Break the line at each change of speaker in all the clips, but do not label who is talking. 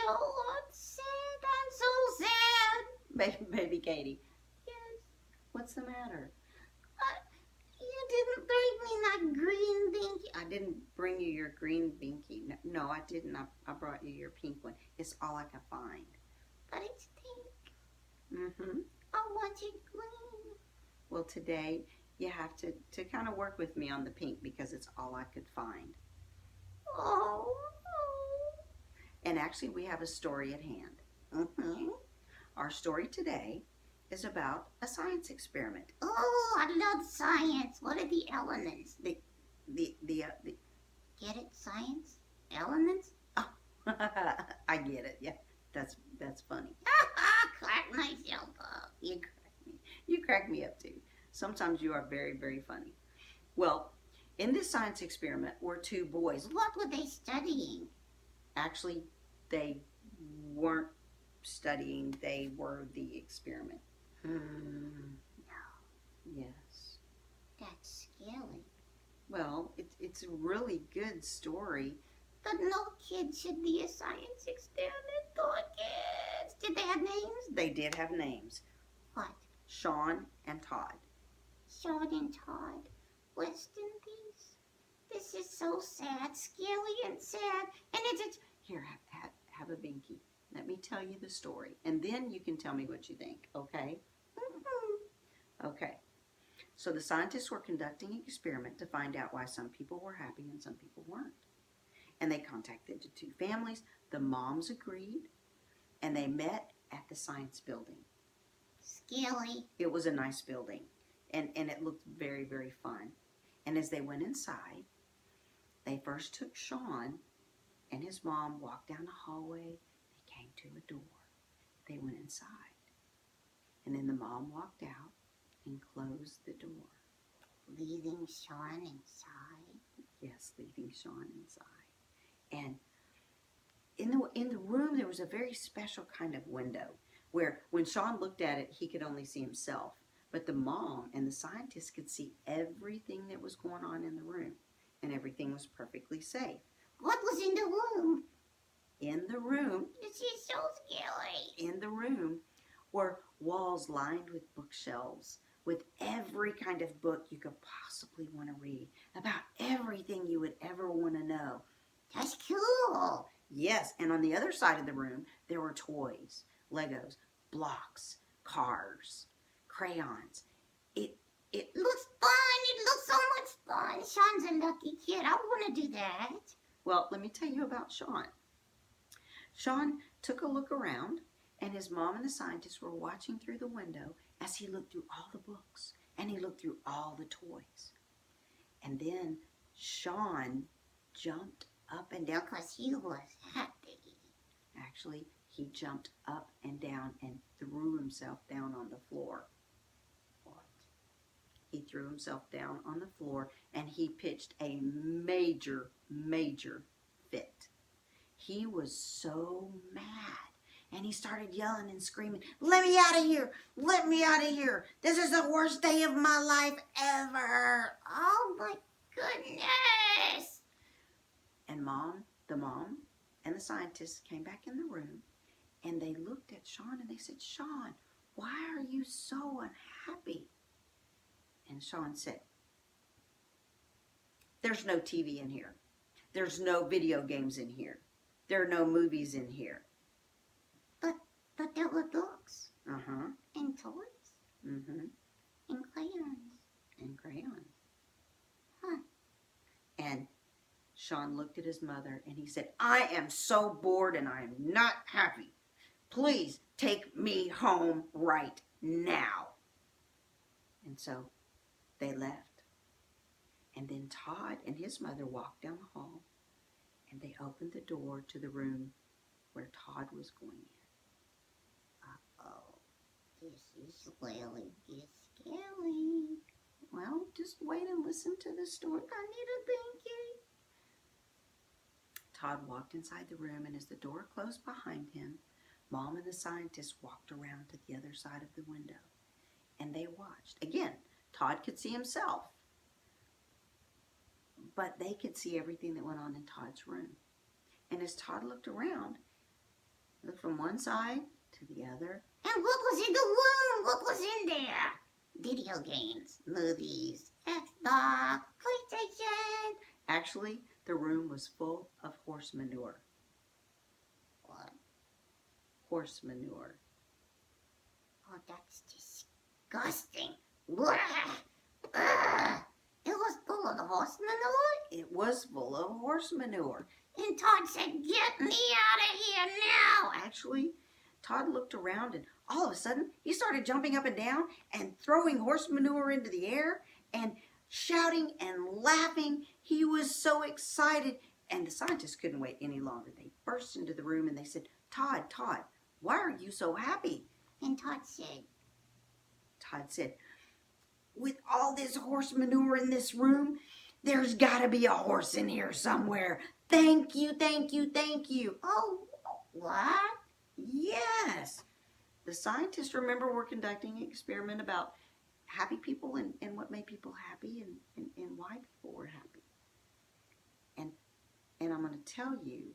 Joe, I'm sad. I'm so sad.
Baby Katie,
Yes.
what's the matter?
Uh, you didn't bring me that green binky.
I didn't bring you your green binky. No, I didn't. I brought you your pink one. It's all I could find.
But it's pink.
Mm-hmm.
I want it green.
Well, today you have to kind of work with me on the pink because it's all I could find.
Oh.
And actually, we have a story at hand. Mm-hmm. Our story today is about a science experiment.
Oh, I love science. What are the elements?
The
Get it? Science? Elements?
oh, I get it. Yeah, that's funny.
Crack myself up.
You crack me up too. Sometimes you are very, very funny. Well, in this science experiment were two boys.
What were they studying?
Actually, they weren't studying, they were the experiment.
No,
Yes.
that's scary.
Well, it's a really good story.
But no kid should be a science experiment for kids. Did they have names?
They did have names,
What?
Sean and Todd.
Sean and Todd. Rest in peace. This is so sad, scary and sad. And it's
Here, have a binky. Let me tell you the story, and then you can tell me what you think, okay? Okay. So the scientists were conducting an experiment to find out why some people were happy and some people weren't. And they contacted the two families. The moms agreed, and they met at the science building.
scary.
It was a nice building, and it looked very, very fun. And as they went inside, they first took Sean and his mom, walked down the hallway. They came to a door. They went inside. And then the mom walked out and closed the door.
Leaving Sean inside.
Yes, leaving Sean inside. And in the room, there was a very special kind of window where when Sean looked at it, he could only see himself. But the mom and the scientists could see everything that was going on in the room, and everything was perfectly safe.
What was in the room?
In the room,
This is so scary.
in the room were walls lined with bookshelves with every kind of book you could possibly want to read about everything you would ever want to know.
That's cool.
Yes, and on the other side of the room, there were toys, Legos, blocks, cars, crayons. It
Looks fun. It looks so much fun. Sean's a lucky kid. I want to do that.
Well, let me tell you about Sean. Sean took a look around, and his mom and the scientists were watching through the window as he looked through all the books and he looked through all the toys. And then Sean jumped up and down.
Because he was happy.
Actually, he jumped up and down and threw himself down on the floor.
What?
He threw himself down on the floor and he pitched a major, major fit. He was so mad and he started yelling and screaming, "Let me out of here! Let me out of here! This is the worst day of my life ever!"
Oh my goodness.
And the mom and the scientists came back in the room and they looked at Sean and they said, "Sean, why are you so unhappy?" And Sean said, "There's no TV in here. There's no video games in here. There are no movies in here."
But there were books
Uh-huh.
and toys
Mm-hmm.
and crayons.
And crayons.
Huh.
And Sean looked at his mother and he said, "I am so bored and I am not happy. Please take me home right now." And so they left. And then Todd and his mother walked down the hall and they opened the door to the room where Todd was going in.
Uh-oh. This is really scary.
Well, just wait and listen to the story.
I need a binky.
Todd walked inside the room, and as the door closed behind him, Mom and the scientists walked around to the other side of the window, and they watched. Again, Todd could see himself, but they could see everything that went on in Todd's room. And as Todd looked around, Looked from one side to the other.
And what was in the room? What was in there? Video games, movies, Xbox, PlayStation.
Actually, the room was full of horse manure.
What?
Horse manure.
Oh, that's disgusting. Blah. Ugh. It was full of the horse manure.
It was full of horse manure.
And Todd said, "Get me out of here now."
Actually, Todd looked around and all of a sudden he started jumping up and down and throwing horse manure into the air and shouting and laughing. He was so excited, and the scientists couldn't wait any longer. They burst into the room and they said, Todd, why are you so happy?
And Todd said,
with all this horse manure in this room, there's got to be a horse in here somewhere. Thank you, thank you, thank you.
"Oh, what?"
Yes. The scientists, remember, were conducting an experiment about happy people and what made people happy and why people were happy. And I'm going to tell you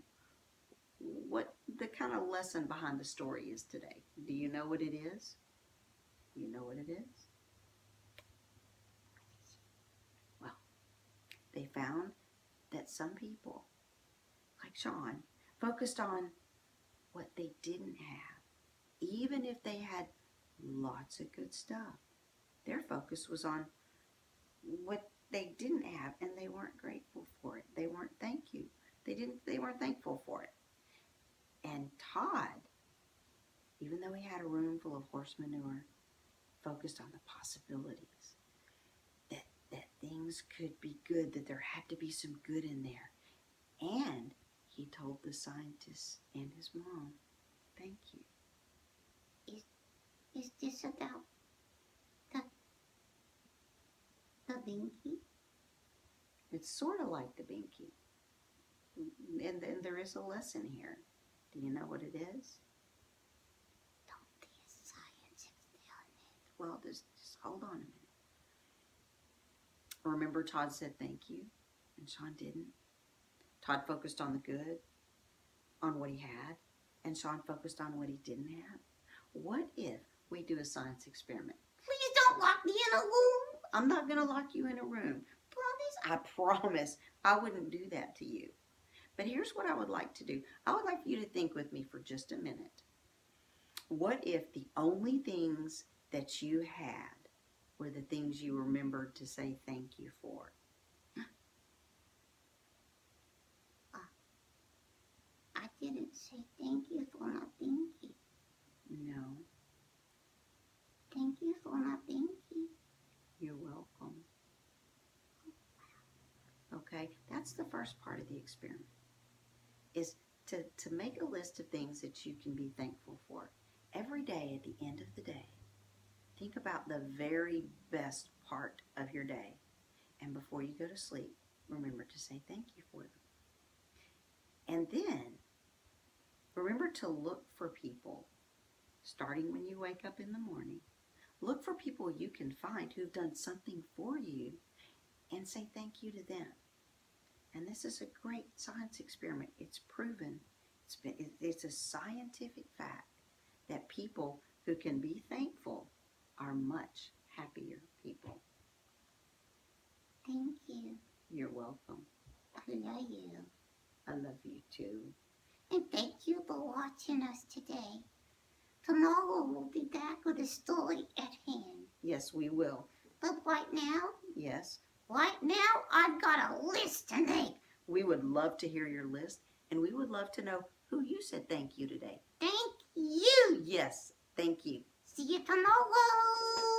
what the kind of lesson behind the story is today. Do you know what it is? You know what it is? Well, they found that some people, like Sean, focused on what they didn't have, even if they had lots of good stuff. Their focus was on what they didn't have, and they weren't grateful for it. They weren't thank you. They weren't thankful for it. And Todd, even though he had a room full of horse manure, focused on the possibilities. That things could be good, that there had to be some good in there. And he told the scientists and his mom, thank you.
Is this about the binky?
It's sort of like the binky. And then there is a lesson here. Do you know what it is?
Don't be a science experiment.
Well, just hold on a minute. Remember, Todd said thank you, and Sean didn't. Todd focused on the good, on what he had, and Sean focused on what he didn't have. What if we do a science experiment?
Please don't lock me in a room.
I'm not going to lock you in a room.
Promise?
I promise I wouldn't do that to you. But here's what I would like to do. I would like you to think with me for just a minute. What if the only things that you had were the things you remembered to say thank you for?
I didn't say thank you for my binky.
No.
Thank you for my binky.
You're welcome. Okay, that's the first part of the experiment, is to make a list of things that you can be thankful for. Every day at the end of the day, think about the very best part of your day. And before you go to sleep, remember to say thank you for them. And then, remember to look for people, starting when you wake up in the morning. Look for people you can find who've done something for you and say thank you to them. And this is a great science experiment. It's proven. It's a scientific fact that people who can be thankful are much happier people.
Thank you.
You're welcome.
I love you.
I love you too.
And thank you for watching us today. Tomorrow we'll be back with a story at hand.
Yes, we will.
But right now,
Yes,
I've got a list to make.
we would love to hear your list, and we would love to know who you said thank you today.
Thank you.
Yes, thank you.
See you tomorrow.